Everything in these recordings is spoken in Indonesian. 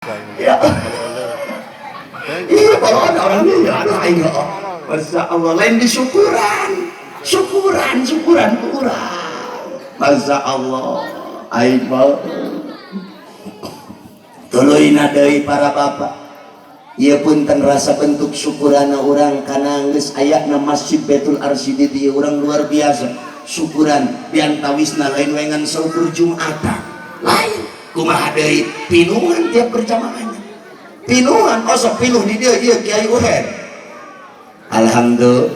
Ya, iya kalau ada orang dia lain ya, Masya Allah lain disyukuran, syukuran kurang, Masya Allah, aibah. Tuluina deui para bapak, ia pun ten rasa bentuk syukurana orang karena geus ayatna masjid Baitul Arsyid di orang luar biasa. Syukuran diantawisna lain wengan saukur Jumatan lain kumaha deui pinungan tiap berjamaahnya pinungan osok pinuh di dia Kiai Uhen alhamdulillah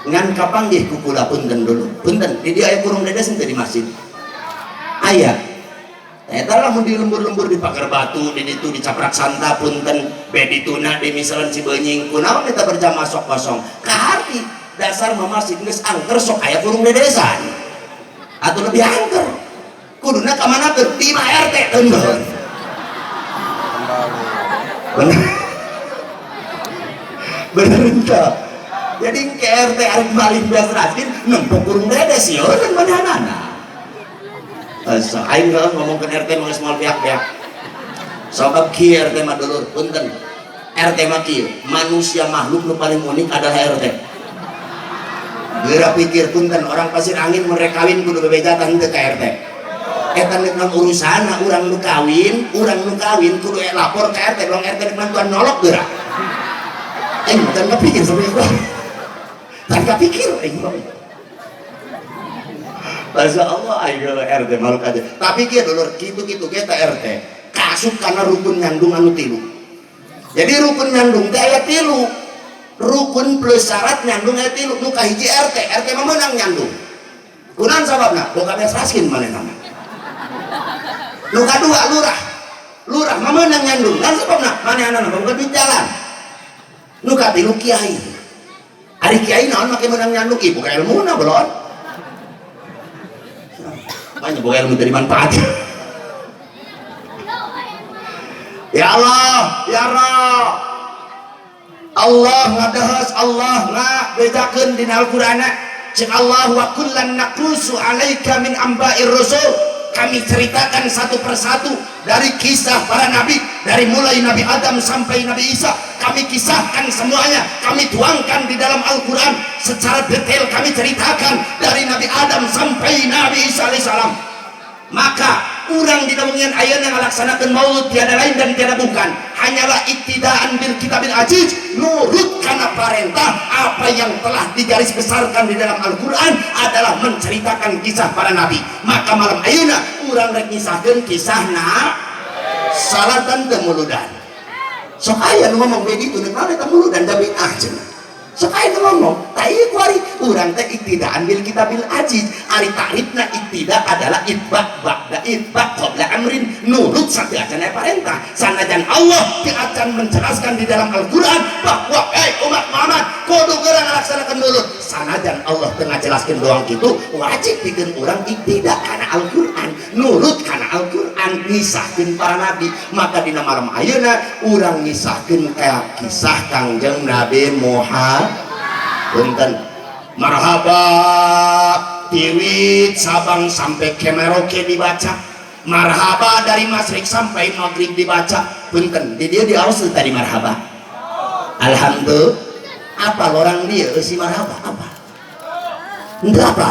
ngan kapanggih kukula punten dulu punten di dia aya kurung dedes teh di masjid aya eta lamun di lembur-lembur di pagar batu di ditu di Caprak Santa punten bedi tuna di misalan Cibenying kunaon eta berjamaah sok kosong kahati dasar mah masjid geus angker sok aya kurung dedesan atau lebih angker kuduna ka mana keur di RT teuneun bener entah jadi ke RT arek malih biasa raskin nempok kurung dedes ya dan manehana asa aing ngomong ke RT mah geus moal pihak-pihak sabab kieu RT mah dulur punten RT mah kieu manusia makhluk nu paling unik adalah RT geura pikir punten orang Pasir Angin mun rek kawin kudu bebejatan teu ka RT eta nek urusana urang nu kawin kudu lapor ka RT long RT bantuan nolok geura aing bukan kepikir sampai itu tak kepikir aing Masya Allah aing RT malu aja tapi kieu dulur kitu-kitu kita RT kasut karena rukun nyandung anu tilu jadi rukun nyandung teh aya tilu rukun plus syarat nyandung aya tilu nu kahiji RT mah meunang nyandung kunaon sababna boga beas raskin manehna nu kadua lurah mah meunang nyandung dan sababna manehna boga duit jalan nu katilu kiai ari kiai naon make meunang nyandung ibu ka ilmuna belon banyak boga ilmu dari manfaat ya Allah ya Rabb Allah ngadahas Allah bedakeun dina Al-Qur'an cek Allah wa kullan naqlusu alaika min amba'ir rasul kami ceritakan satu persatu dari kisah para nabi dari mulai Nabi Adam sampai Nabi Isa kami kisahkan semuanya kami tuangkan di dalam Al-Qur'an secara detail kami ceritakan dari Nabi Adam sampai Nabi Isa alaihissalam maka urang di daungan ayat yang melaksanakan maulud tiada lain dan tiada bukan hanyalah iktidaan bil kitabil aziz nurut karena perintah apa yang telah digaris besarkan di dalam Al-Quran adalah menceritakan kisah para nabi maka malam ayeuna urang rek ngisahkeun kisahna salatan teu muludan sok aya nu ngomong begitu nek naon eta muludan da bid'ah cenah sok aya nu ngomong ta ieu kuari urang teh iktidaan bil kitabil aziz ari takrifna iktida adalah itba ba'da itba qabla amrin nurut sabeacan perintah sanajan Allah akan menjelaskan di dalam Al-Qur'an bahwa umat Muhammad kudu geura ngalaksanakeun nurut sanajan Allah teu ngajelaskeun doang kitu wajib pikeun urang iktida kana Al-Qur'an nurut kana Al-Qur'an ngisahkeun para nabi maka dina malam ayeuna urang ngisahkeun kisah Kangjeng Nabi Muhammad punten marhaba Tiwit Sabang sampai ke Merauke dibaca marhaba dari Masrik sampai Maghrib dibaca punten di dia di Ausel tadi marhaba alhamdulillah apa orang dia si marhaba apa enggak apa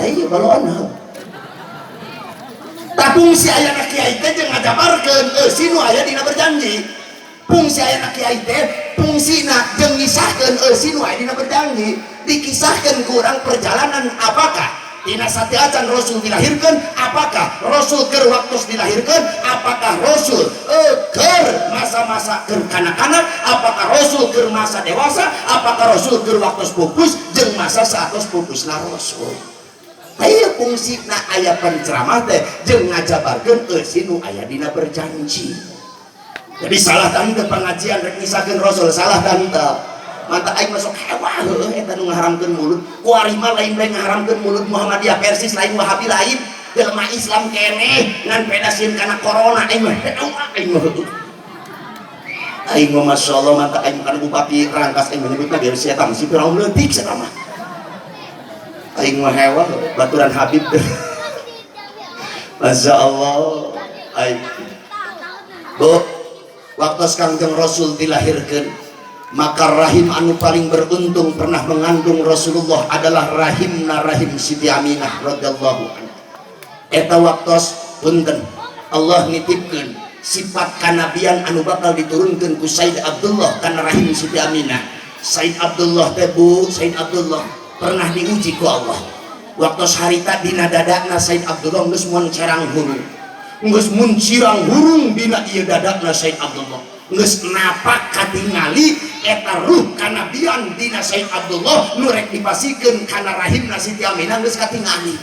ayo kalau ana tapi si ayana kiai teh jeung ngajabarkeun si nu aya dina berjanji fungsi ayana kiai teh fungsina jeung ngisahkeun si nu aya dina berjanji dikisahkan kurang perjalanan apakah dina sateacan Rasul dilahirkan apakah Rasul keur waktu dilahirkan apakah Rasul keur masa-masa keur kanak-kanak apakah Rasul keur masa dewasa apakah Rasul keur waktu pupus jeung masa saatos pupusna Rasul aya fungsina aya penceramah teh jeung ngajabarkeun sinu aya dina berjanji jadi salah tante pengajian rek ngisahkeun Rasul salah tante mantap aing masuk hewa eta nu ngaharamkeun mulut kuari mah lain ngaharamkeun mulut Muhammadiyah Persis lain Wahabi lain jelema Islam keneh ngan pedasieun kana corona aing mah aing mah masyaallah mantap aing kana bupati Rangkas aing menyebutna biar si eta si Firaun leutik cenah mah aing mah hewa baturan Habib masyaallah aing Bu waktu Kangjeng Rasul dilahirkan, maka rahim anu paling beruntung pernah mengandung Rasulullah adalah rahimna rahim Siti Aminah radhiyallahu anha. Eta waktos punten Allah nitipkeun sifat kanabian anu bakal diturunkeun ku Said Abdullah kana rahim Siti Aminah. Said Abdullah teh Bu, Said Abdullah pernah diuji ku Allah. Waktos harita dina dadakna Said Abdullah geus mun cerang hurung. Geus mun cirang hurung dina ieu dadakna Said Abdullah. Geus napak katingali eta ruh kanabian dina Said Abdullah nu rek dipasikeun kana rahimna Siti Aminah geus katingali.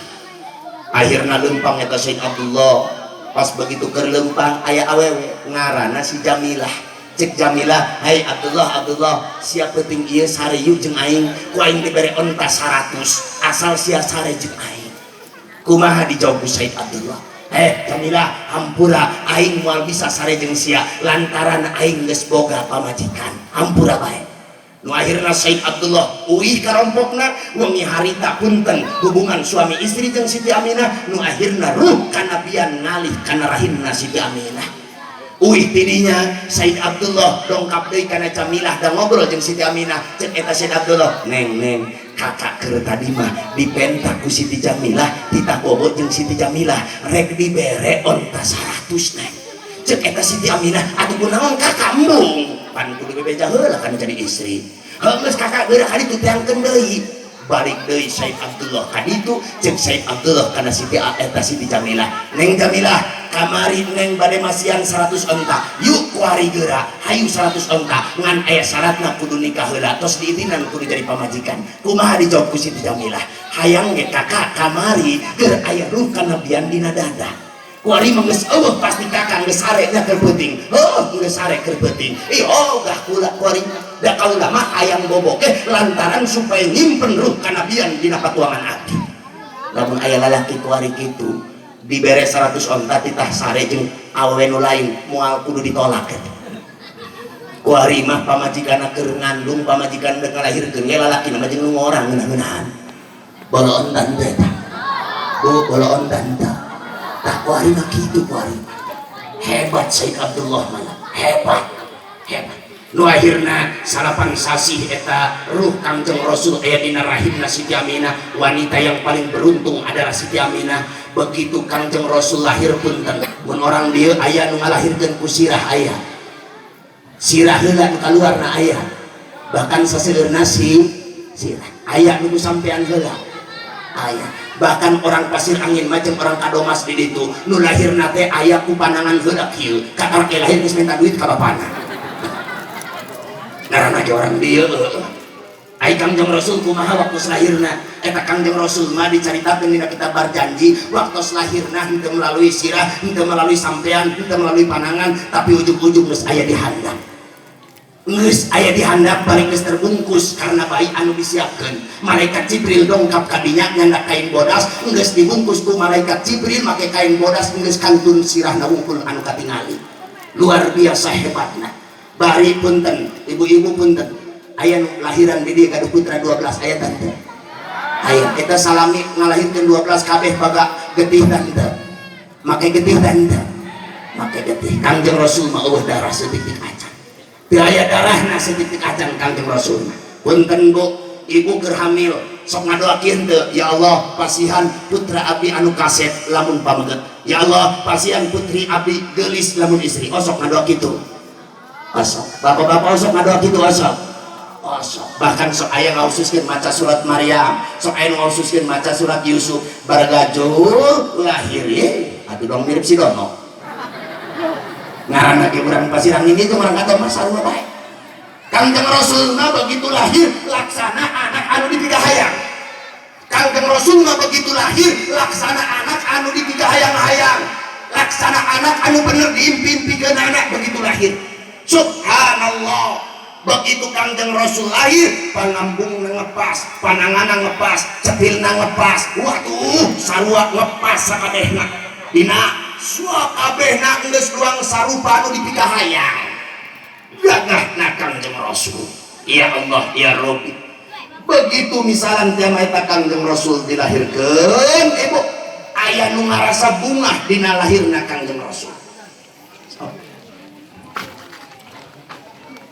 Akhirna lempang eta Said Abdullah. Pas begitu keur lempang aya awewe ngaranna si Jamilah. Cek Jamilah, "Hai Abdullah, Abdullah, sia peuting ieu sare ieu jeung aing, ku aing dibere onta 100, asal sia sare jeung aing." Kumaha dijawab Said Abdullah? Jamilah, hampura aing moal bisa sare jeung sia lantaran aing geus boga pamajikan. Hampura bae. Nu akhirna Said Abdullah uih karompokna wengi harita punten hubungan suami istri jeung Siti Aminah, nu akhirna ruh kanabian ngalih kana rahimna Siti Aminah. Uih tidinya Said Abdullah dongkap deui kana Jamilah da ngobrol jeung Siti Aminah. Cek eta Said Abdullah, "Neng, kakak keur tadi mah dipentak ku Siti Jamilah, ditabobot jeung Siti Jamilah rek dibere onta 100 neng." Cek eta Siti Aminah, "Atuh kunaon kakak embung?" Pan kudu bebeja heula kan jadi istri. Geus kakak geura kali tuteangkeun deui. Balik deui Said Abdullah ka ditu, cek Said Abdullah kana Siti Jamilah, "Neng Jamilah, kamari neng bade masian 100 onta. Yuk kuari geura, hayu 100 onta. Ngan aya syaratna kudu nikah heula, tos diizinan kudu jadi pamajikan." Kumaha dijawab ku Siti Jamilah? "Hayang ge kakak kamari keur aya ruh kanabian dina dada. Kuari mah geus eueuh pasti kakak geus sare nya keur peuting. Geus sare keur peuting. Gah kula kuari da kaula mah hayang boboke lantaran supaya nyimpen ruh kanabian dina patuangan abdi. Lamun aya lalaki kuari kitu dibere 100 onta titah sare jeung awewe nu lain moal kudu ditolak." Kuari mah pamajikanna keur ngandung, pamajikan deuk ngalahirkeun ge lalaki mah jeung nu ngorang ngeunah-ngeunahan. Boloon dan teh. Bu boloon dan teh. Tak kuari mah kitu kuari. Hebat Said Abdullah mah. Hebat. Nu akhirna salapan sasih eta ruh Kangjeng Rasul aya dina rahimna Siti Aminah. Wanita yang paling beruntung adalah Siti Aminah. Begitu Kangjeng Rasul lahir punten, mun orang dieu aya nu ngalahirkeun ku sirah aya. Sirah heula nu kaluarna aya. Bahkan saseueurna sirah. Aya nu sampean heula. Aya. Bahkan orang Pasir Angin macam orang Kadomas di ditu nu lahirna teh aya ku panangan heula kieu. Katar ke lahir geus minta duit ka bapana. Ngaranna ge orang dieu. Ai Kangjeng Rasul kumaha waktu lahirna? Eta Kangjeng Rasul mah dicaritakeun dina kitab Barjanji, waktu lahirna henteu melalui sirah, henteu melalui sampean, henteu melalui panangan, tapi ujug-ujug geus aya di handap. Geus aya di handap balik geus terbungkus karena bayi anu disiapkeun. Malaikat Jibril dongkap ka dinya nyanda kain bodas, geus dibungkus ku malaikat Jibril make kain bodas geus kantun sirahna wungkul anu katingali. Luar biasa hebatna. Bari punten, ibu-ibu punten. Aya nu lahiran di dieu gaduh putra 12 aya tante. Aya eta salami ngalahirkeun 12 kabeh baga getih tante. Make getih tante. Make getih. Kangjeng Rasul mah eueuh darah setitik acan. Biaya darahna setitik acan Kangjeng Rasul. Punten Bu, ibu keur hamil, sok ngadoakeun teu, ya Allah pasihan putra abdi anu kaset lamun pameget. Ya Allah pasihan putri abdi geulis lamun istri. Osok ngadoa kitu. Osok. Bapak-bapak osok ngadoa kitu osok. Osok. Bahkan sok aya ngaususkeun maca surat Maryam, sok aya ngaususkeun maca surat Yusuf. Bargajul lahir ye, atuh dong mirip si Dono. Ngaranna ge urang Pasir Angin itu urang Kadomas sarua bae. Kangjeng Rasul mah begitu lahir laksana anak anu dipigahayang. Kangjeng Rasul mah begitu lahir laksana anak anu dipigahayang-hayang. Laksana anak anu bener diimpi-impikeun anak begitu lahir. Subhanallah. Begitu Kangjeng Rasul lahir, pangambung ngepas, pananganna ngepas, cepilna ngepas. Waduh, sarua ngepas sakabehna. Dina suak kabehna geus luang sarupa anu dipigahayang. Gagahna Kangjeng Rasul. Ya Allah, ya Rabbi. Begitu misalan tema eta Kangjeng Rasul dilahirkeun, ibu aya nu ngarasa bungah dina lahirna Kangjeng Rasul.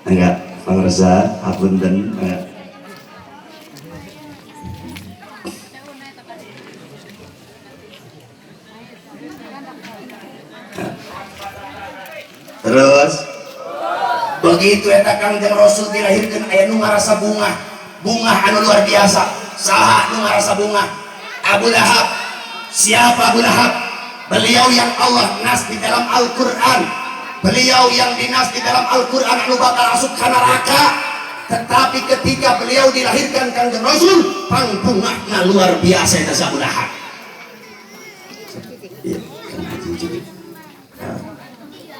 enggak pangresa hapunten terus begitu eta Kangjeng Rasul dilahirkeun aya nu ngarasa bunga anu luar biasa. Saha nu ngarasa bunga? Abu Lahab. Siapa Abu Lahab? Beliau yang Allah nas di dalam Al-Qur'an, beliau yang dinas di dalam Al-Qur'an anu bakal masuk ke neraka. Tetapi ketika beliau dilahirkan Kangjeng Rasul, pangbungahna luar biasa eta Abu Lahab. Iya, kan haji juga.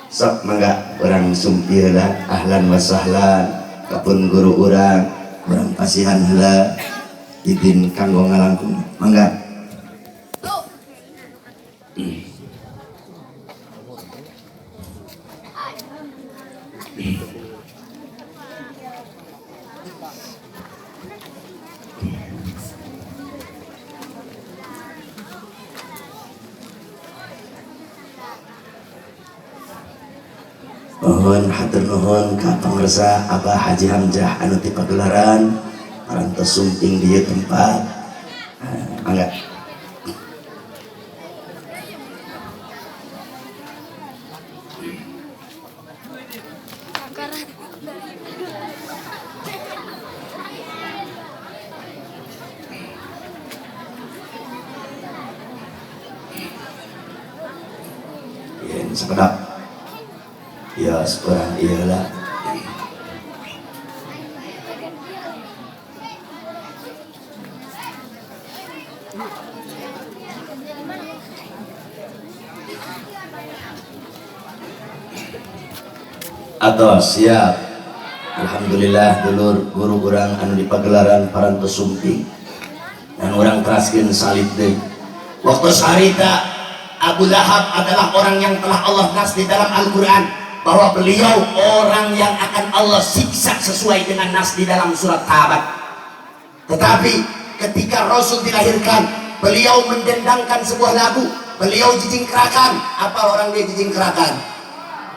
Sok mangga orang sumpir lah, ahlan wa sahlan kapun guru orang pasihan heula izin kanggo ngalangkung mangga. Mohon hatur nuhun ka pangresa Abah Haji Hamzah anu ti pagelaran parantos sumping di tempat mangga. Yen sekedap ya sekurang iyalah. Atau siap. Alhamdulillah dulur guru urang anu di pagelaran parantos sumping dan orang keraskeun salib deui. Waktu sarita Abu Lahab adalah orang yang telah Allah nas di dalam Al-Qur'an bahwa beliau orang yang akan Allah siksa sesuai dengan nas di dalam surat Tabat. Tetapi ketika Rasul dilahirkan, beliau mendendangkan sebuah lagu. Beliau jijingkrakan. Apa orang dia jijingkrakan?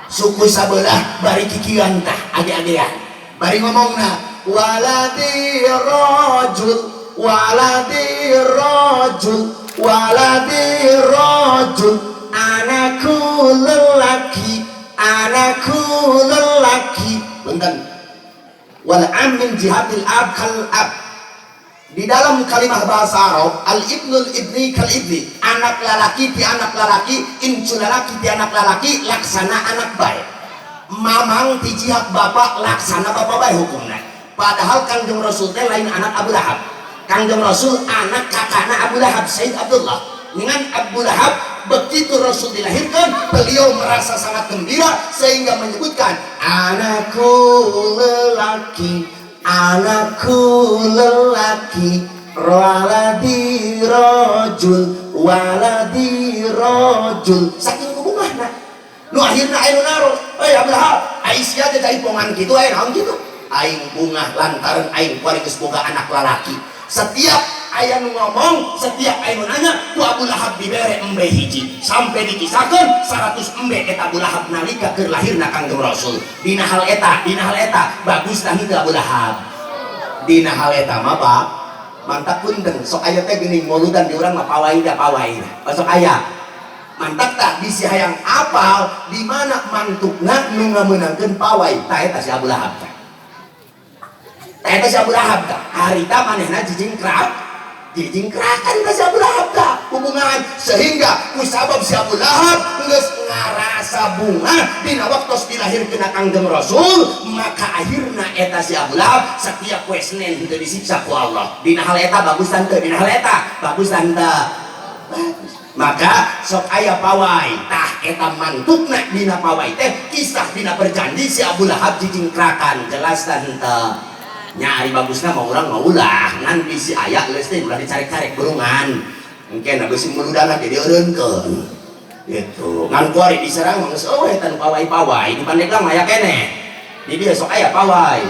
Suku sabelah bari kikian tah age-agean. Bari ngomongna waladi rajul waladi rajul waladi rajul anakku lelaki anakku lelaki. Benten wal am min jihatil ab kal ab. Di dalam kalimah bahasa Arab al ibnul ibni kal ibni, anak lalaki ti anak lalaki, incu lalaki ti anak lalaki, laksana anak baik. Mamang ti jihad bapak, laksana bapak baik hukumnya. Padahal Kangjeng Rasul teh lain anak Abu Lahab. Kangjeng Rasul anak kakana Abu Lahab, Sayyid Abdullah. Dengan Abu Lahab, begitu Rasul dilahirkan, beliau merasa sangat gembira sehingga menyebutkan anakku lelaki, anakku lelaki, waladi rajul, waladi rajul. Saking kubungahna, nu akhirna ayeuna naro, Abu Lahab, Aisyah teh jaipongan kitu, aya naon kitu? Aing bungah lantaran aing kuari geus boga anak lalaki. Setiap aya nu ngomong, setiap aya nu nanya, ku Abu Lahab dibere embe hiji. Sampai dikisahkeun 100 embe eta Abu Lahab nalika keur lahirna Kangjeng Rasul. Dina hal eta bagus tah henteu Abu Lahab. Dina hal eta mah Pak, mantap punten sok aya teh geuning mauludan di urang mah pawai da pawai. Sok aya. Mantap tak bisi hayang apal di mana mantukna nu ngameunangkeun pawai, tah eta si Abu Lahab teh. Eta si Abu Lahab tah harita manehna jijingkrakan ka si Abu Lahab tah hubungan sehingga ku sabab si Abu Lahab geus ngarasa bunga dina waktos dilahirkeun Kangjeng Rasul, maka akhirna eta si Abu Lahab setiap poe Senin henteu disiksa ku Allah. Dina hal eta bagus tante, dina hal eta bagus tante. Maka sok aya pawai tah eta mantukna dina pawai teh kisah dina perjanji si Abu Lahab jijingkrakan jelas tante. Nyari bagusnya mau orang mau ulah ngan bisi ayak geus teh ulah dicari-cari burungan mungkin geus muludana jadi eureunkeun gitu ngan kuari diserang mah geus eueuh eta pawai-pawai di Pandeglang aya keneh di dieu sok aya pawai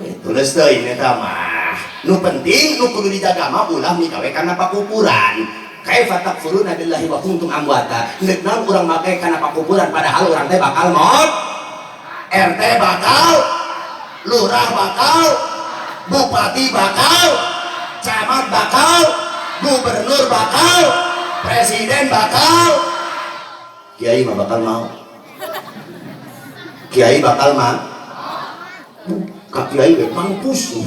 itu geus teuing eta mah nu penting nu kudu dijaga mah ulah mikawe kana pakupuran kaifa takfuruna billahi wa kuntum amwata neuk naon urang make kana pakupuran padahal urang teh bakal maut RT bakal lurah bakal, bupati bakal, camat bakal, gubernur bakal, presiden bakal, kiai mah bakal mau. Kiai bakal mah, kak kiai mampus,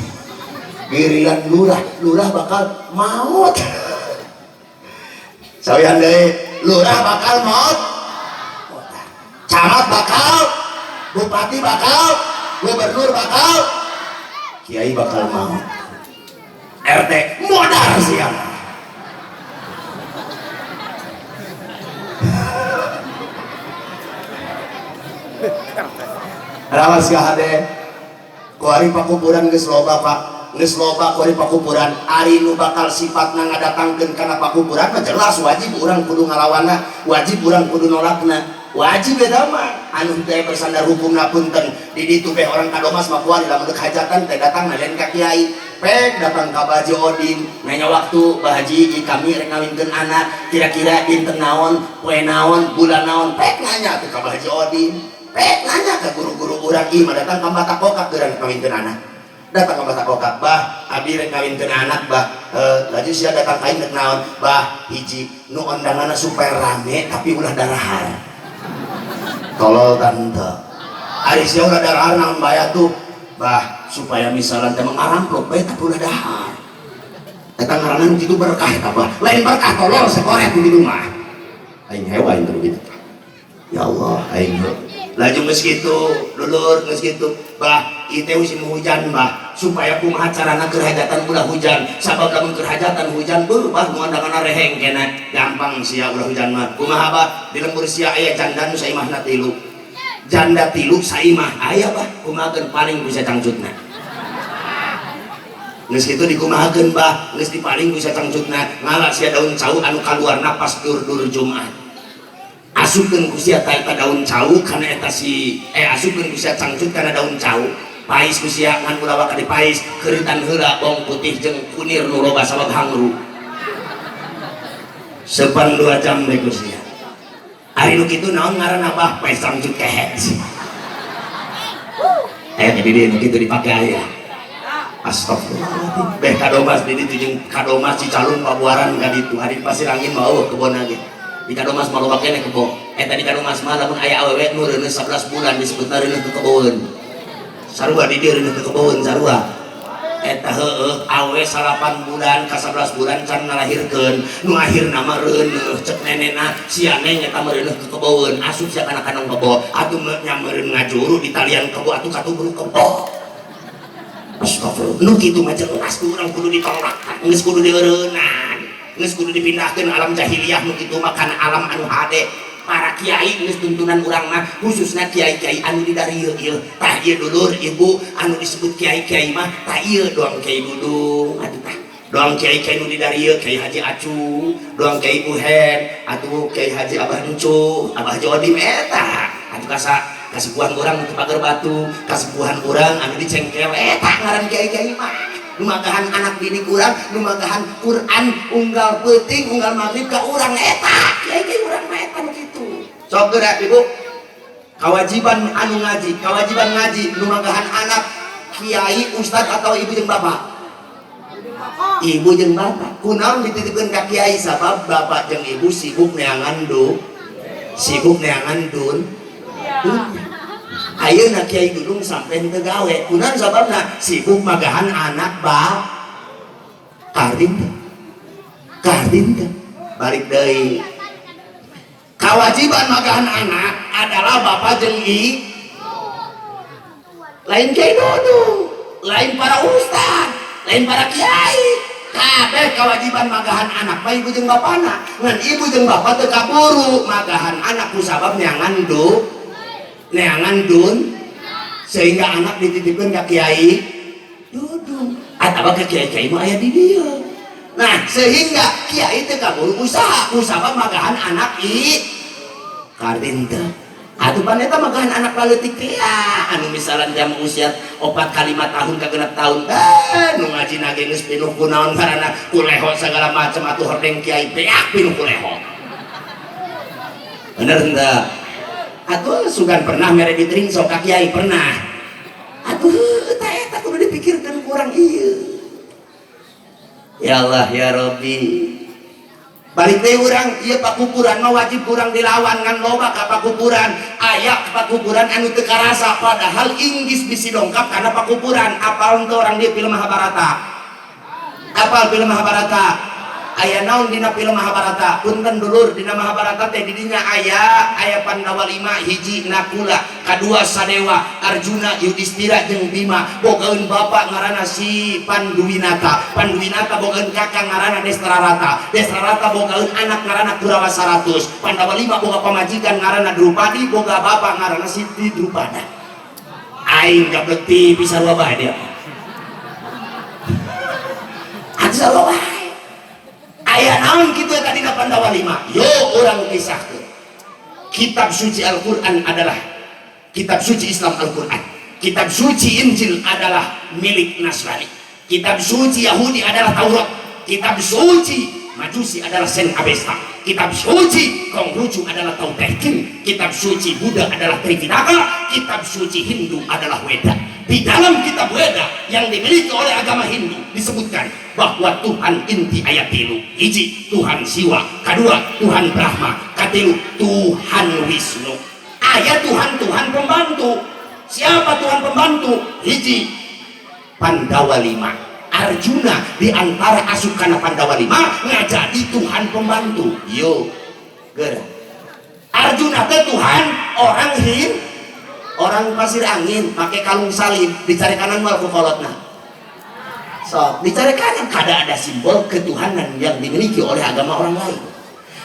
giliran lurah bakal maut. Sawian deui, lurah bakal maut, camat bakal, bupati bakal, gubernur bakal, kiai bakal maut. RT modal siang. Rawas kahade ku ari pakupuran geus loba Pak, geus loba ku ari pakupuran. Ari nu bakal sifatna ngadatangkeun kana pakupuran mah jelas wajib urang kudu ngalawanna, wajib urang kudu nolakna. Wajib beda mah anu teh bersandar hukumna punten di ditu teh orang kadomas mah kuari lamun deuk hajatan teh datang lain ka kiai pek datang ka Baji Odin nanya waktu Bahaji kami rek ngawinkeun anak kira-kira dinten naon poe naon bulan naon pek nanya ke Bahaji Odin pek nanya ke guru-guru urang ieu mah datang ka Mbah Kokak geurang ngawinkeun anak datang ka Mbah Kokak bah abi rek ngawinkeun anak bah laju sia datang ka rek naon bah hiji nu undanganna supaya rame tapi ulah darahar tolol tante ari sia ulah darahar naon baya tuh bah supaya misalnya teh mengaramplok bae tapi ulah dahar eta ngaranna kitu berkah eta bah lain berkah tolol sakoret di rumah aing hewan teh gitu ya Allah aing laju geus kitu dulur geus kitu bah ieu teh musim hujan bah supaya kumaha carana keur hajatan ulah hujan sabab lamun keur hajatan hujan beuh bah nu andanganna reheng kena gampang sia ulah hujan mah kumaha bah di lembur sia aya janda nu saimahna 3 janda 3 saimah aya bah kumahakeun paling bisa cangcutna geus kitu dikumahakeun bah geus dipaling bisa cangcutna ngala sia daun cau anu kaluarna pas dur-dur Jumat asupkeun ku sia ta daun cau kana eta si asupkeun ku sia cangcut kana daun cau pais ku sia ngan ulah ka dipais keuritan heula bawang putih jeung kunir nu loba sabab hangru sepan 2 jam deui ku sia ari nu kitu naon ngaranna bah pais cangcut kehet jadi dia nu kitu dipake aya astagfirullah beh kadomas di ditu jeung kadomas Cicalung pabuaran ka ditu ari pasir angin mau kebon lagi di kadomas mah loba keneh kebo eta di kadomas mah lamun aya awewe nu reuneus 11 bulan disebutna reuneus teu kebon sarua di dieu reuneus teu kebon sarua eta heueuh awewe 8 bulan ka 11 bulan can ngalahirkeun nu akhirna mah reuneus cek nenena sia neng eta mah reuneus teu kebon asup sia kana-kana kebo atuh nyameureun ngajuru di talian kebo atuh katuburu kebo astagfirullah nu kitu mah jelas urang kudu ditolak geus kudu dieureunnan geus kudu dipindahkeun alam jahiliyah nu kitu mah kana alam anu hade para kiai geus tuntunan urang mah khususna kiai-kiai anu di dari ieu tah ieu dulur ibu anu disebut kiai-kiai mah tah ieu doang kiai dudung atuh tah doang kiai-kiai nu di dari ieu Kiai Haji Acu doang kiai Buhen atuh Kiai Haji Abah Encu Abah Jodim eta atuh kasepuhan urang nu pager batu kasepuhan urang anu dicengkel eta ngaran kiai-kiai mah numagahan anak didik urang numagahan Quran unggal peuting unggal magrib ka urang eta kiai-kiai urang mah eta kitu sok geura ibu kewajiban anu ngaji kewajiban ngaji numagahan anak kiai ustad atau ibu jeung bapak ibu jeung bapak kunaon dititipkeun ka kiai sabab bapak jeung ibu sibuk neangan dun ayeuna Kiai Dudung sampai teu gawe kunaon sababna sibuk magahan anak kardin balik deui kewajiban magahan anak adalah bapak jeung lain Kiai Dudung lain para ustad lain para kiai kabeh kewajiban magahan anak mah ibu jeung bapana ngan ibu jeung bapak teu kaburu magahan anak ku sabab neangan dun sehingga anak dititipkan ke Kiai Dudung atau ke kiai-kiai mah aya di dieu nah sehingga kiai teh kaburu usaha magahan anak kardin teh atuh pan eta magahan anak leutik teh anu misalnya jam usia 4 kali 5 tahun ka 6 tahun nu ngajina ge geus pinuh kunaon ngaranna kuleho segala macam atuh hordeng kiai beak pinuh kuleho bener henteu atuh sugan pernah mere ditring sok ka kiai pernah atuh dipikirkan kurang iya. Ya Allah ya Rabbi, balik deh orang iya pakupuran mah wajib kurang dilawan ngan loba ka pakupuran ayak pakupuran anu teu karasa padahal inggis bisi dongkap karena pakupuran. Apal untuk orang dia film Mahabharata, apal film Mahabharata aya naon dina film Mahabharata. Punten dulur, dina Mahabharata teh didinya aya Pandawa 5 hiji Nakula, kadua Sadewa, Arjuna, Yudhistira jeung Bima. Bogaeun bapak ngaranna si Panduwinata, Panduwinata bogaeun kakang ngaranna Destararata, Destararata bogaeun anak ngaranna Kurawa 100, Pandawa 5 boga pamajikan ngaranna Drupadi, boga bapak ngaranna si Drupada. Aing gablek ti bisa loba dia. Asa loba. Aya naon kitu eta dina Pandawa 5. Yo urang kisahkeun. Kitab suci Al-Qur'an adalah kitab suci Islam Al-Qur'an. Kitab suci Injil adalah milik Nasrani. Kitab suci Yahudi adalah Taurat. Kitab suci Majusi adalah Sen Avesta. Kitab suci Konghucu adalah Tautekin. Kitab suci Buddha adalah Tripitaka. Kitab suci Hindu adalah Weda. Di dalam kitab Weda yang dimiliki oleh agama Hindu disebutkan bahwa Tuhan inti ayat tilu. Hiji Tuhan Siwa, kedua Tuhan Brahma, ketilu Tuhan Wisnu. Ayat Tuhan pembantu. Siapa Tuhan pembantu? Hiji Pandawa 5. Arjuna di antara asukan Pandawa 5 ngajadi Tuhan pembantu. Yo geura Arjuna teh Tuhan orang pasir angin pakai kalung salib dicari kanan mal ku kolotna. So, dicari kanan kada ada simbol ketuhanan yang dimiliki oleh agama orang lain.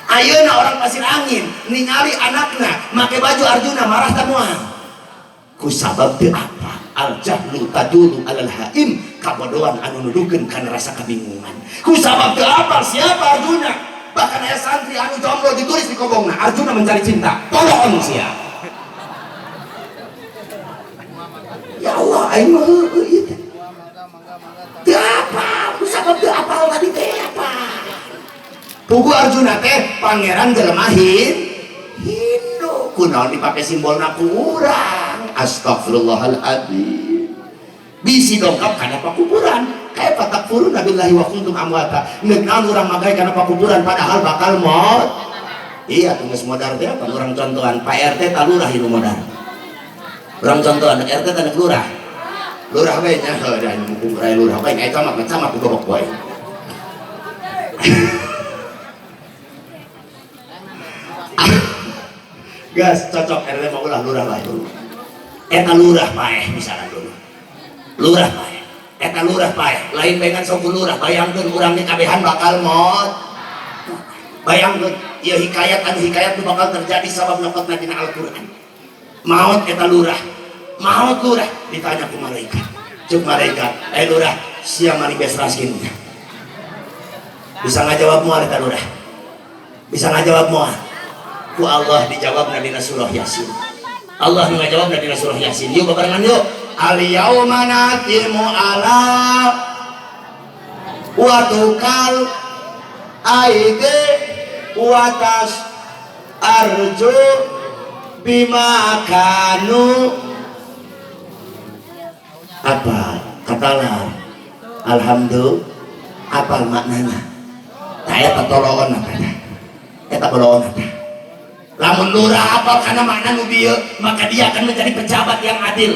Ayeuna orang pasir angin ningali anakna make baju Arjuna marah teh moal. Ku sabab teu apa? Al-jahlu tadulu alal haim, kabodohan anu nuduhkeun kana rasa kebingungan. Ku sabab teu apa siapa Arjuna? Bahkan aya santri anu jomblo ditulis di kobongna Arjuna mencari cinta. Tolong sia. Ya Allah, aing mah heueuh ieu teh. Teu apa, ku sabab teu apal tadi teh apa. Pugu Arjuna teh pangeran jelema Hindu. Kunaon dipake simbolna ku urang. Astagfirullahaladzim. Bisi dongkap karena pakuburan. Kayak patak purun nabillahi wa kuntum amwata. Ngeunaan urang magay karena pakuburan padahal bakal maut. Iya geus modar teh pan urang contohan Pak RT talurah ieu modar. Urang contohan RT teh lurah. Lurah we nya da mumpung raya lurah bae aya camat gobok bae. Gas cocok RT mah ulah lurah bae dulu. Eta lurah paeh misalnya dulu. Lurah paeh. Eta lurah paeh. Lain dengan sok lurah. Bayangkeun urang di kabehan bakal maut. Bayangkeun ieu hikayat anu hikayat nu bakal terjadi sabab nokotna dina Al-Qur'an. Maut eta lurah. Maut lurah ditanya ku malaikat. Cuk malaikat, lurah, sia mari bes raskin. Bisa ngajawab moal eta lurah. Bisa ngajawab moal. Ku Allah dijawabna dina surah Yasin. Allah ngajawab dari surah Yasin. Yuk barengan yuk. Al yauma natimu ala wa tukal aige watas arju bima kanu. Apa katalah alhamdulillah apa maknanya? Saya petoloan apa? Eta boloan apa? Lamun lurah apal karena makna nu bieu maka dia akan menjadi pejabat yang adil.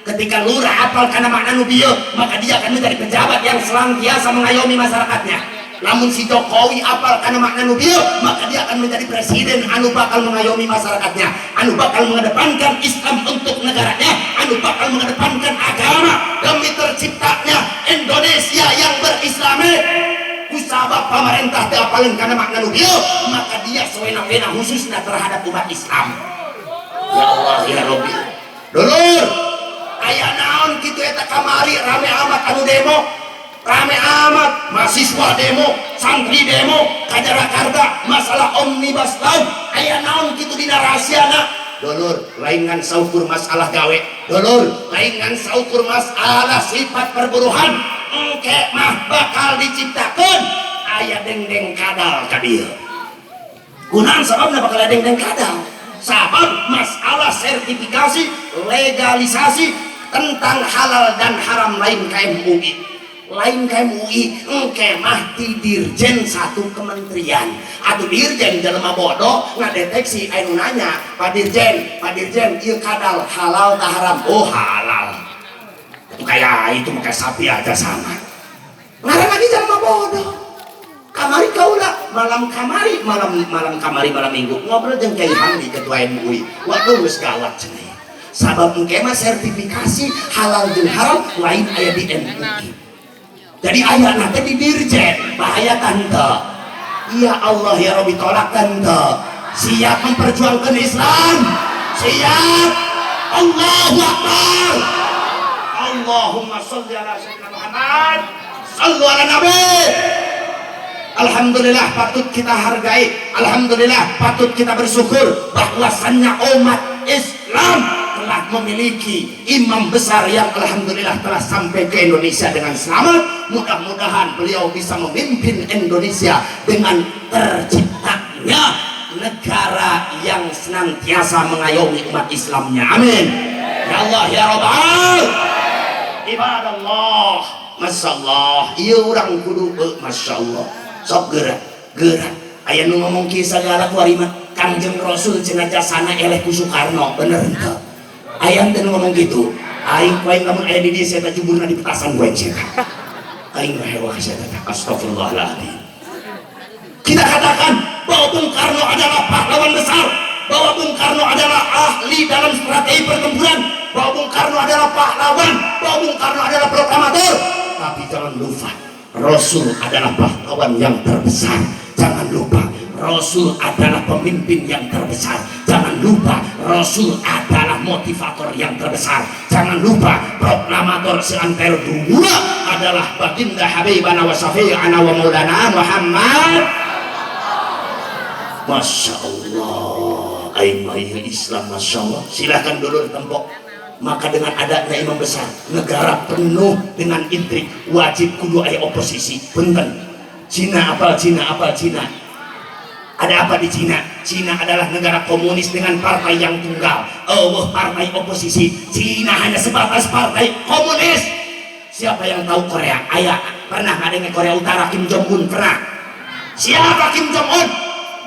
Ketika lurah apal karena makna nu bieu maka dia akan menjadi pejabat yang senantiasa mengayomi masyarakatnya. Lamun si Jokowi apal karena makna nu bieu maka dia akan menjadi presiden anu bakal mengayomi masyarakatnya, anu bakal mengedepankan Islam untuk negaranya, anu bakal mengedepankan agama demi terciptanya Indonesia yang berislami. Sabab pemerintah teh apalin karena makna nu dieu maka dia sewena-wena khususnya terhadap umat Islam. Ya Allah ya Rabbi. Dulur, aya naon kitu eta kamari rame amat anu demo, rame amat mahasiswa demo, santri demo ka Jakarta masalah omnibus law. Aya naon kitu dina rahasiana. Dulur, lain ngan saukur masalah gawe. Dulur, lain ngan saukur masalah sifat perburuhan. Engke mah bakal diciptakeun aya dengdeng kadal ka dieu. Kunaon sababna bakal aya dengdeng kadal? Sabab masalah sertifikasi, legalisasi tentang halal dan haram lain KMUI, lain KMUI engke mah ti dirjen satu kementerian atau dirjen jelema bodoh ngadeteksi anu nanya Pak Dirjen ieu kadal halal tah haram, oh halal itu kayak itu pakai sapi aja sama ngarang lagi jelema bodoh kamari kaula malam minggu ngobrol jeung Kyai Hamdi ketua MUI waduh geus gawat cenah sabab engke mah sertifikasi halal jeung haram lain aya di MUI. Jadi ayat nanti di dirjen bahaya tante. Ya Allah ya Rabbi tolak tante. Siap memperjuangkan Islam. Siap. Allahu Akbar. Allahumma sholli ala sayyidina Muhammad. Shallu ala Nabi. Alhamdulillah patut kita hargai. Alhamdulillah patut kita bersyukur bahwasannya umat Islam telah memiliki imam besar yang alhamdulillah telah sampai ke Indonesia dengan selamat. Mudah-mudahan beliau bisa memimpin Indonesia dengan terciptanya negara yang senantiasa mengayomi umat Islamnya. Amin. Ya Allah ya Rabbal ibadallah. Masya Allah iya orang kudu Masya Allah sok gerak aya nu ngomong kisah segala kuarima Kangjeng Rasul cenah jasana eleh ku Soekarno bener ente ayam dan ngomong gitu aing lamun aya di dieu saya juburna di petasan gue cek aing mah hewah saya astagfirullahaladzim. Kita katakan bahwa Bung Karno adalah pahlawan besar, bahwa Bung Karno adalah ahli dalam strategi pertempuran, bahwa Bung Karno adalah pahlawan, bahwa Bung Karno adalah proklamator, tapi jangan lupa Rasul adalah pahlawan yang terbesar. Jangan lupa Rasul adalah pemimpin yang terbesar. Jangan lupa Rasul adalah motivator yang terbesar. Jangan lupa proklamator seantero dunia adalah baginda Habibana wa Syafi'ana wa Maulana Muhammad. Masya Allah aimai Islam Masya Allah. Silahkan dulu tempok. Maka dengan adanya imam besar negara penuh dengan intrik wajib kudu aya oposisi. Punten Cina apal Cina ada apa di Cina? Cina adalah negara komunis dengan partai yang tunggal. Partai oposisi. Cina hanya sebatas partai komunis. Siapa yang tahu Korea? Ayah pernah ngadengin Korea Utara Kim Jong Un pernah? Siapa Kim Jong Un?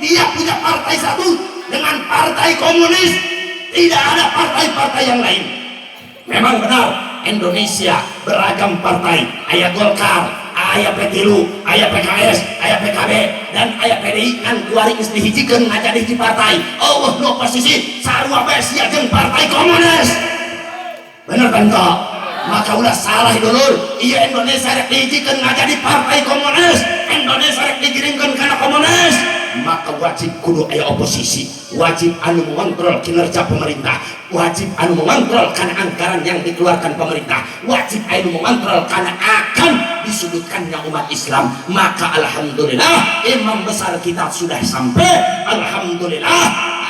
Dia punya partai satu dengan partai komunis. Tidak ada partai-partai yang lain. Memang benar Indonesia beragam partai. Ayah Golkar, ayah P3, ayah PKS, ayah PKB, dan ayah PDI kan kuari geus dihijikeun ngajadi hiji partai. Allah nu posisi sarua bae sia jeung partai komunis. Bener kan toh? Maka ulah salah dulur. Iya Indonesia rek dihijikeun ngajadi partai komunis. Indonesia rek digiringkeun kana komunis. Maka wajib kudu aya oposisi, wajib anu mengontrol kinerja pemerintah, wajib anu mengontrol karena anggaran yang dikeluarkan pemerintah, wajib anu mengontrol karena akan disudutkannya umat Islam. Maka alhamdulillah imam besar kita sudah sampai. Alhamdulillah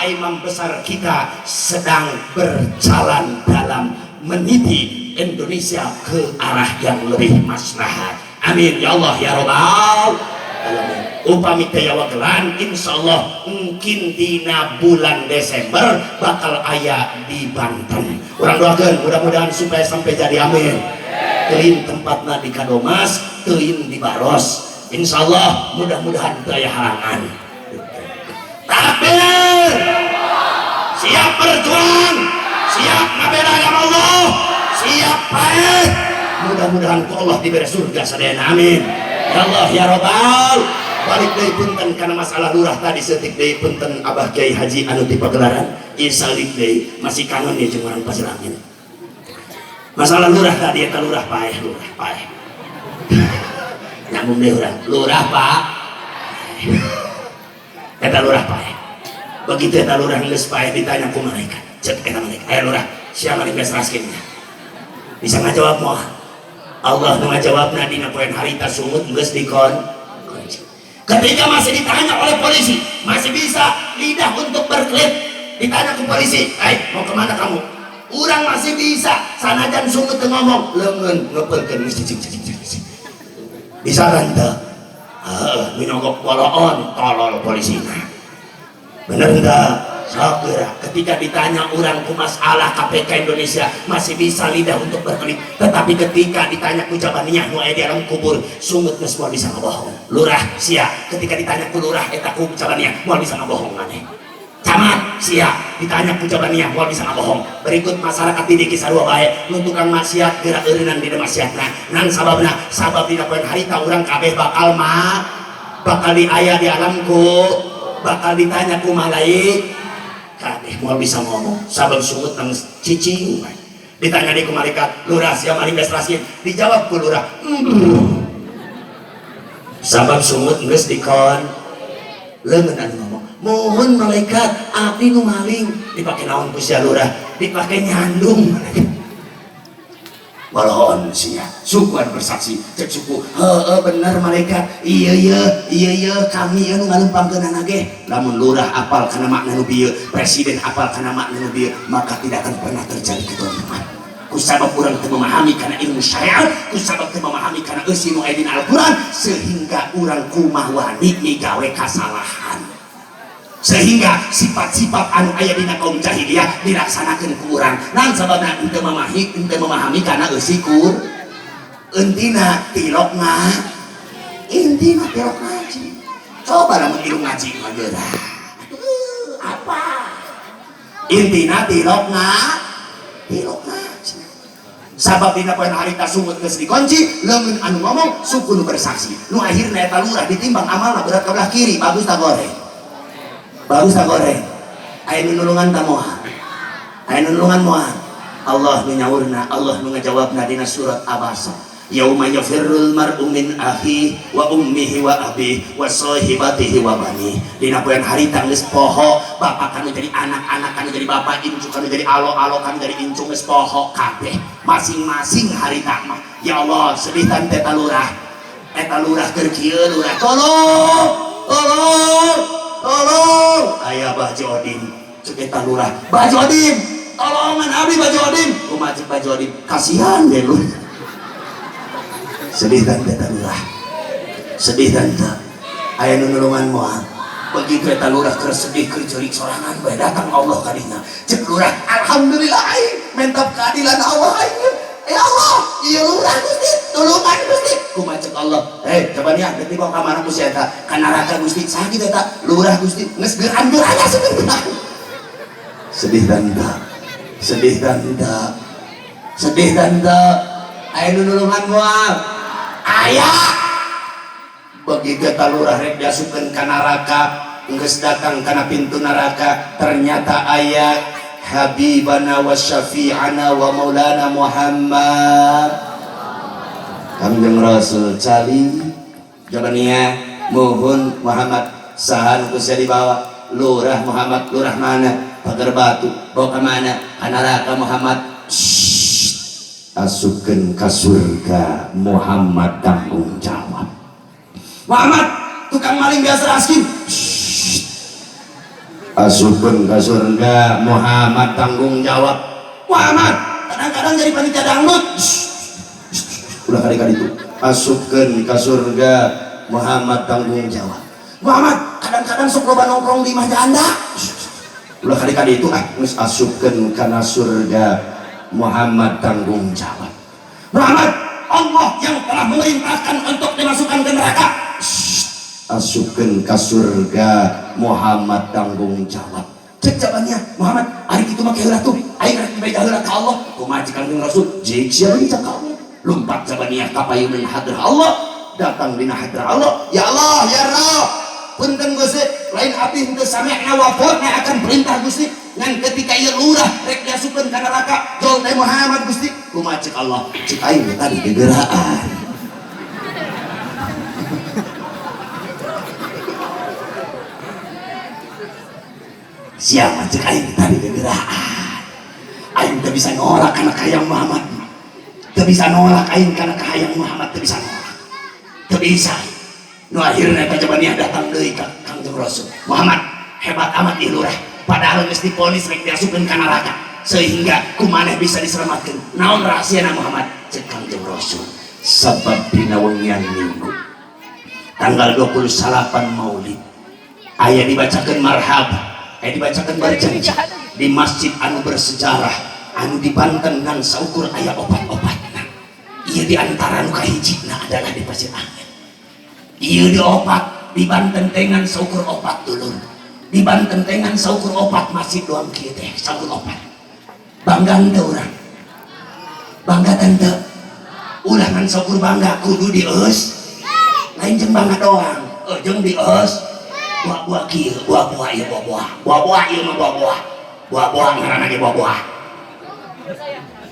imam besar kita sedang berjalan dalam meniti Indonesia ke arah yang lebih maslahat. Amin ya Allah ya Rabbal alamin. Upami teh wagelan insyaallah mungkin dina bulan Desember bakal aya di Banten. Urang doakeun mudah-mudahan supaya sampai jadi amin. Teuing tempatna di Kadomas, teuing di Baros. Insyaallah mudah-mudahan teu aya halangan. Takbir. Siap berjuang, siap ngabela agama Allah, siap baik. Mudah-mudahan ku Allah diberi surga sadayana amin. Ya Allah ya Rabbal balik deui punten karena masalah lurah tadi setik deui punten Abah Kiai Haji anu di Pagelaran ieu salik deui masih kangen ya jeung urang Pajelangin. Masalah lurah tadi eta lurah paeh nyambung deui urang lurah Pak eta lurah paeh begitu eta lurah geus paeh ditanya ku malaikat cek eta malaikat aya lurah sia malaikat raskeunnya bisa ngajawab moal Allah ngajawabna dina poen harita sungut geus dikon. Ketika masih ditanya oleh polisi, masih bisa lidah untuk berkelip, ditanya ke polisi, mau kemana kamu? Urang masih bisa, sanajan sungut ngomong, leungeun ngepelkeun cicing. Bisa kan teu? Minogok boloon tolol polisina. Bener enggak? Segera ketika ditanya orang ku masalah KPK Indonesia masih bisa lidah untuk berkelit, tetapi ketika ditanya ku jabaniyah nu aya di alam kubur sungut geus moal bisa ngabohong. Lurah sia ketika ditanya ku lurah eta ku jabaniyah moal bisa ngabohong maneh. Camat sia ditanya ku jabaniyah moal bisa ngabohong. Berikut masyarakat di kisah dua bae nu tukang maksiat geura eureunnan di maksiatna. Nang sababna sabab dina poe harita urang kabeh bakal aya di alamku, bakal ditanya ku malaik kabeh moal bisa ngomong sabab sungut nang cicing. Ditanya di ku malaikat lurah sia maling geus rasid, dijawab ku lurah sabab sungut geus dikon leungeun anu ngomong. Mohon malaikat abdi nu maling dipake naon ku sia lurah, dipake nyandung. Walhon sia sukuan bersaksi cek suku heeh bener malaikat iya kami anu ngalempangkeunana ge. Lamun lurah apal kana makna nu bieu, presiden apal kana makna nu bieu, maka tidak akan pernah terjadi kezaliman. Kusabab urang teu memahami kana ilmu syariat, kusabab teu memahami kana eusi nu aya dina Al-Qur'an, sehingga urang kumaha wani migawe kasalahan. Sehingga sifat-sifat anu aya dina kaum jahiliyah dilaksanakeun ku urang. Nang sababna henteu memahami kana eusi kur intina tilok ngaji. Coba lamun ilmu ngaji mah geurah. Apa? Intina tilok ngaji. Sabab dina poe harita sungut geus dikunci, leungeun anu ngomong suku nu bersaksi. Nu akhirna eta lurah ditimbang amalna berat ka belah kiri, bagus tak goreng. Bagus tak goreng. Aya nulungan ta moal. Aya nulungan moal. Allah menyaurna, Allah mengajawabna dina surat Abasa. Yauma yafirrul mar'u min akhihi wa ummihi wa abihi wa sahibatihi wa bani. Dina poean harita geus poho, bapak kanu jadi anak kanu jadi bapak, incu kanu jadi alo kanu jadi incu geus poho kabeh. Masing-masing harita mah. Ya Allah, sedihtan teh lurah. Eta lurah keur kieu lurah. Tolong aya Bajo Odin cek eta lurah. Bajo Odin tolongan abdi Bajo Odin kumaha cek Bajo Odin kasihan deh lu. Sedih kan eta lurah, sedih kan teh aya nu nulungan moal. Begitu eta lurah keur sedih keur jeurik sorangan bae datang Allah ka dina cek lurah alhamdulillah mentap keadilan Allah ya Allah ieu lurah Gusti tulungan Gusti kumaha cek Allah coba nih berarti bawa ka mana Gusti eta ka neraka Gusti sakitu eta lurah Gusti geus geurang-geurang sebenarnya. Sedih dan aya nu nulungan moal aya. Begitu eta lurah rek diasupkeun ka neraka geus datang kana pintu neraka ternyata aya Habibana wa syafi'ana wa maulana Muhammad Kanjeng Rasul cali jabannya mohon Muhammad sahan ku sia dibawa lurah Muhammad lurah mana pagar batu bawa ke mana ka neraka Muhammad asupkeun ka surga Muhammad tanggung jawab. Muhammad tukang maling biasa raskin asupkeun ka surga Muhammad tanggung jawab. Muhammad kadang-kadang jadi panitia dangdut ulah kali-kali itu asupkeun ka surga Muhammad tanggung jawab. Muhammad kadang-kadang sok loba nongkrong di imah janda ulah kali-kali itu geus asupkeun kana surga Muhammad tanggung jawab. Muhammad Allah yang telah memerintahkan untuk dimasukkan ke neraka asupkeun ka surga Muhammad tanggung jawab. Cek jawabannya Muhammad ari kitu mah heula tuh aing rek dibeja heula ka Allah kumaha cik Kanjeng Rasul jik sia ieu cak lumpat jawabannya ka payeunan hadrah Allah datang dina hadrah Allah ya Allah ya Rabb punten Gusti lain abdi henteu sami'na wa ata'na akan perintah Gusti ngan ketika ieu lurah rek diasupkeun ka neraka jol teh Muhammad Gusti kumaha cik Allah cik aing tadi gegeraan. Siapa cek aing tadi gegeraan aing teu bisa nolak kana kahayang Muhammad teu bisa nolak aing kana kahayang Muhammad teu bisa nolak teu bisa. Nu akhirna eta jabaniah datang deui ka Kanjeng Rasul Muhammad hebat amat ieu lurah padahal geus diponis rek diasupkeun ka neraka sehingga kumaneh bisa diselamatkeun. Naon rahasiana Muhammad cek Kanjeng Rasul sabab dina wengian Minggu tanggal 28 Maulid aya dibacakeun marhaba dibacakan berjanji di masjid anu bersejarah anu di Banten ngan saukur aya opat-opatna. Ieu di antara anu kahijina adalah di Pasir Angin. Ieu di opat di Banten tengan saukur opat dulur. Di Banten tengan saukur opat masjid doang kieu teh saukur opat. Bangga henteu urang. Bangga tante. Ulangan saukur bangga kudu dieus. Lain jeung bangga doang. Jeung dieus. Buah-buah kieu, buah-buah ieu buah-buah. Buah-buah ieu mah buah-buah. Buah-buah ngaranna ge buah-buah.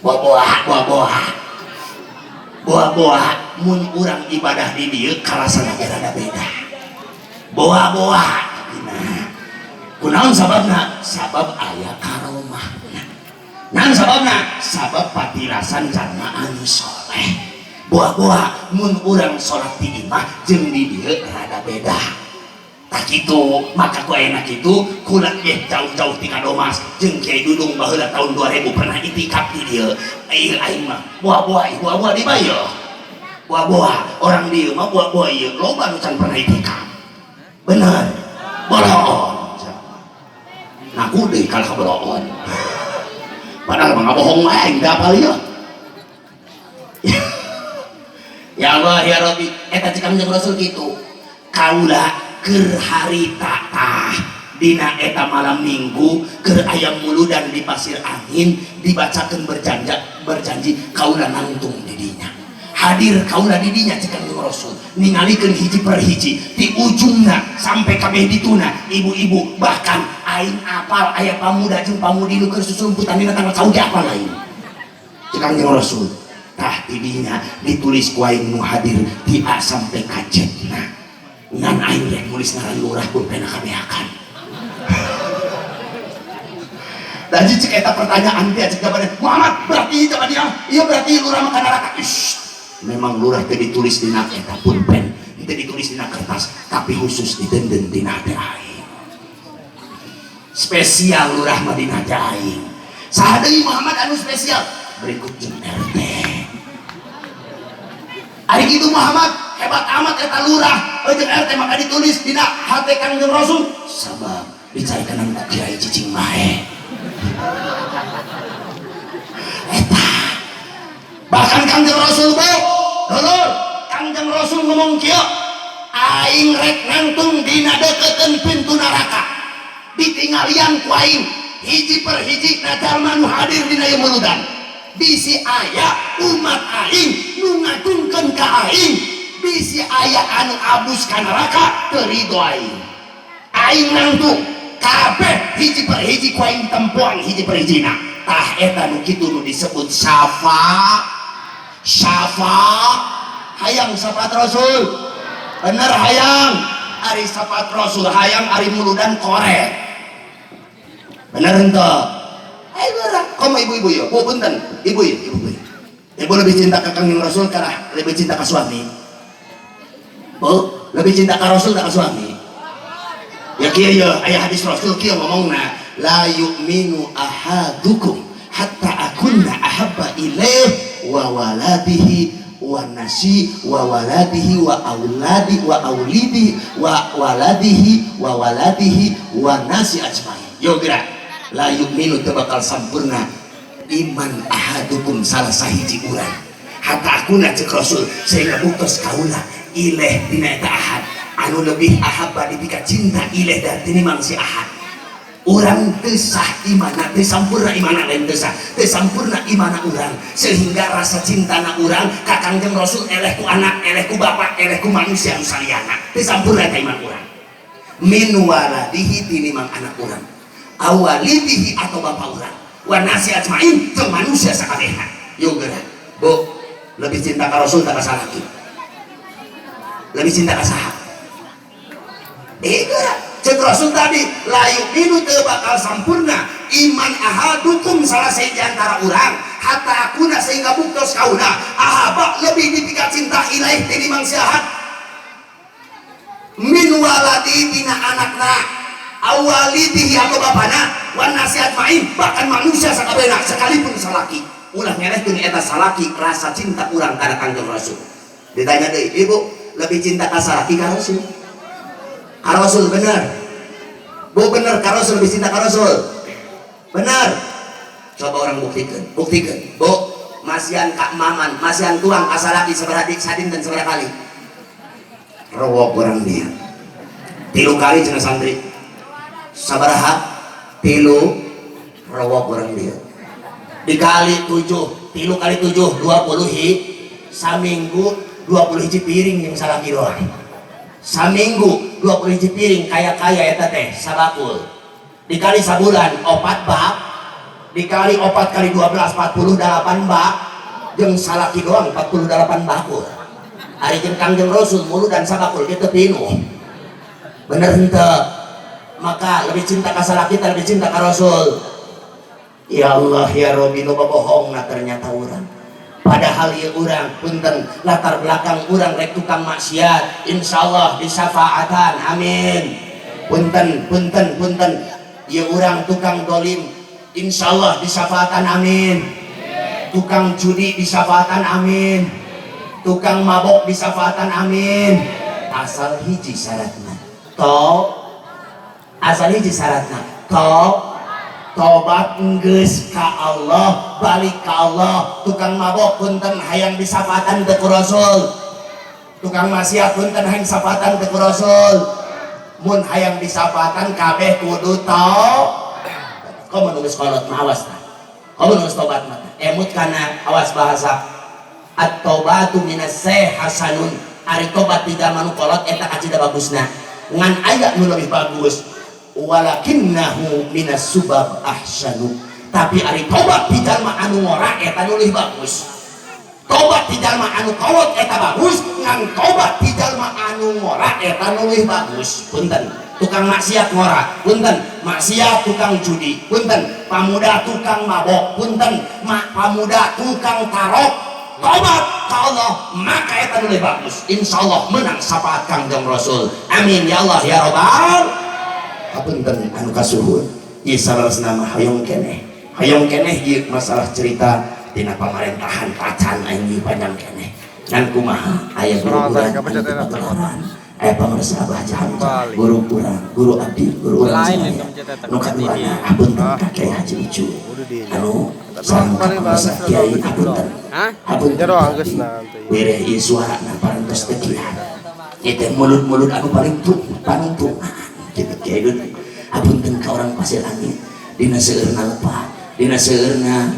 Buah-buah. Buah-buah mun urang ibadah di dieu kalasana ge rada beda. Buah-buah. Kunaon sababna? Sabab aya karomahna. Naon sababna? Sabab patirasan jalma anu soleh. Buah-buah mun urang salat di imah jeung di dieu rada beda. Tak gitu, maka ku enak itu kulat jauh-jauh ti Kadomas jeung Kiai Dudung baheula tahun 2000 pernah itikaf di dieu. Aing mah buah-buah di bayo. Buah-buah orang dieu mah buah-buah ieu loba anu can pernah itikaf. Bener. Boloon. Ngaku deui kalah boloon. Padahal mah bohong mah aing da apal ieu. Ya Allah ya Rabbi, eta cik Kanjeng Rasul kitu. Kaula keur harita tah dina eta malam minggu keur aya muludan di Pasir Angin dibacakeun berjanji kaula nangtung di dinya. Hadir kaula di dinya cik Kanjeng Rasul ningalikeun hiji per hiji ti ujungna sampai kabeh dituna ibu-ibu bahkan aing apal aya pamuda jeung pamudi nu keur susumputan dina tanggal sauge apal lain. Cik Kanjeng Rasul tah di dinya ditulis ku aing nu hadir ti A sampai ka Z-na. Ngan aing rek nulis ngaran lurah pun pena kabeakan. Jadi cek eta pertanyaan dia cek jawabannya Muhammad berarti coba dia iya berarti lurah makan neraka. Memang lurah teh ditulis dina eta pulpen teh ditulis dina kertas tapi khusus ditenden dina hati aing. Spesial lurah mah dina hati aing. Saha deui Muhammad anu spesial berikut jeung RT. Ari kitu Muhammad hebat amat eta lurah jeung RT maka ditulis dina hate Kanjeng Rasul sabab dicarikan ku Kiai cicing mae eta bahkan Kanjeng Rasul bo dulur Kanjeng Rasul ngomong kieu aing rek ngantung dina dekeun pintu neraka ditinggalian ku aing hiji per hiji na jalma nu hadir dina ieu muludan bisi aya umat aing nu ngagungkeun ka aing bisi aya anu abus ka neraka teu ridho aing nangtung kabeh hiji per hiji ku aing tempuan hiji per hijina tah eta nu kitu nu disebut syafa hayang syafaat Rasul bener hayang ari syafaat Rasul hayang ari muludan korek bener henteu. Ayo kamu ibu-ibu ya, bu punten, ibu lebih cinta ke Kanjeng Rasul karena lebih cinta ke suami. Bu, lebih cinta ke Rasul dan ke suami. Ya kieu ya, aya hadis Rasul kieu ngomongna, la yu'minu ahadukum hatta akunna ahabba ilaih wa waladihi wa nasi wa waladihi wa auladi wa aulidi wa waladihi wa waladihi wa nasi ajmain. Yo gerak. La yu'minu teu bakal sampurna iman ahadukum salah sahiji urang hatta akuna cek Rasul sehingga buktos kaula ileh dina eta ahad anu lebih ahabba dipika cinta ileh dan tinimbang si ahad urang teu sah imana teu sampurna imana lain teu sah teu sampurna imana urang sehingga rasa cintana urang ka Kanjeng Rasul eleh ku anak eleh ku bapak eleh ku manusia anu saliyana teu sampurna eta iman urang min waladihi tinimbang anak urang awalidihi atau bapak urang wa nasi ajmain jeung manusia sakabehna. Yo geura bu lebih cinta ka Rasul tak ka salaki lebih cinta ka saha geura cek Rasul tadi la yu'minu teu bakal sampurna iman ahadukum salah sahiji antara urang hatta akuna sehingga buktos kauna ahaba lebih dipika cinta ilaih tinimbang si ahad min waladi dina anakna awalidihi atau bapana wan nasihat main bahkan manusia sakabehna sekalipun salaki ulah ngelehkeun eta salaki rasa cinta urang kana Kanjeng Rasul ditanya deui ibu lebih cinta ka salaki ka Rasul bener Bu bener ka Rasul lebih cinta ka Rasul? Bener. Coba orang buktikan Bu. Masian kak maman, masian tuang kasalaki seberapa sadin dan seberapa kali? Rawok orang dia. 3 kali cenah santri. Sabaraha? 3 rawok orang dia. Dikali 7, 3 kali 7 20 saminggu 20 hiji piring yang salaki doang. Saminggu 20 hiji piring kaya-kaya eta teh sabakul. Dikali sabulan 4 bak, dikali 4 kali 12 48 bak, jeung salaki doang 48 bakul. Ari jeung Kangjeng Rasul mulu dan sabakul kitu pinuh. Bener henteu? Maka lebih cinta ka salaki lebih cinta ka Rasul. Ya Allah ya Robbi nu bohongna ternyata urang. Padahal ya urang punten latar belakang urang rek tukang maksiat, insyaallah disafaatan amin. Punten ya urang tukang dolim, insyaallah disafaatan amin. Tukang judi disafaatan amin. Tukang mabok disafaatan amin. Asal hiji syaratna tobat enggeus ka Allah, balik ka Allah. Tukang mabok punten hayang disafatan teu ku Rasul. Tukang maksiat punten hayang disafatan teu ku Rasul. Mun hayang disafatan kabeh kudu komo geus kolot mah awas tah. Komo geus tobat mah. Emut kana awas bahasa at-taubatu minas hasanun. Ari tobat di zaman kolot eta kacida bagusna. Ngan aya nu leuwih bagus. Walakinnahu minas subab ahsanu. Tapi ari tobat di jalma anu ngora eta nu leuwih bagus. Tobat di jalma anu kolot eta bagus, ngan tobat di jalma anu ngora eta nu leuwih bagus. Punten, tukang maksiat ngora, punten, maksiat tukang judi, punten, pamuda tukang mabok, punten, pamuda tukang tarok. Tobat ka Allah maka eta nu leuwih bagus. Insyaallah menang syafaat Kangjeng Rasul. Amin ya Allah ya Rabbal. Apunten anu kasuhun ieu salasna mah hayong keneh ieu masalah cerita dina pamarentahan pacan aing panjang keneh ngan kumaha aya guru-guruan aya pamarsa Abah Jaham guru urang guru abdi guru urang nu kaduana apunten ka Kiai Haji Ucu anu sareng pamarsa Kiai apunten beureh ieu suarana parantos teu kieu teh mulut-mulut anu paling panuntung gitu Kiai Dun apunten ka orang Pasir Angin dina seueurna lepah dina seueurna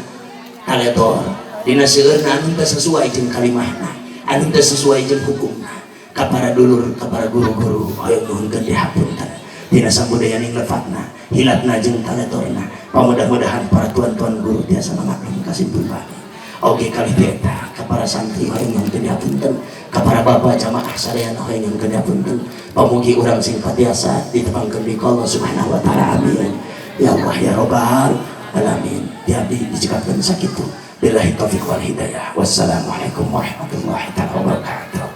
kaletor dina seueurna anu teu sesuai jeung kalimahna anu teu sesuai jeung hukumna ka para dulur ka para guru-guru hoyong nuhunkeun dihapunten dina sambudayaning lefatna hilatna jeung kaletorna pamudah-mudahan para tuan-tuan guru tiasa mamaklum kasimpul bani oge kali eta ka para santri hoyong nuhunkeun dihapunten ka para bapak jamaah sareana hoyong nuhunkeun dihapunten pamugi urang sing patiasa ditepangkeun di Allah Subhanahu wa taala amin ya Allah ya Rabbal alamin diabdi dicekapkeun sakitu billahi taufiq wal hidayah wassalamualaikum warahmatullahi wabarakatuh.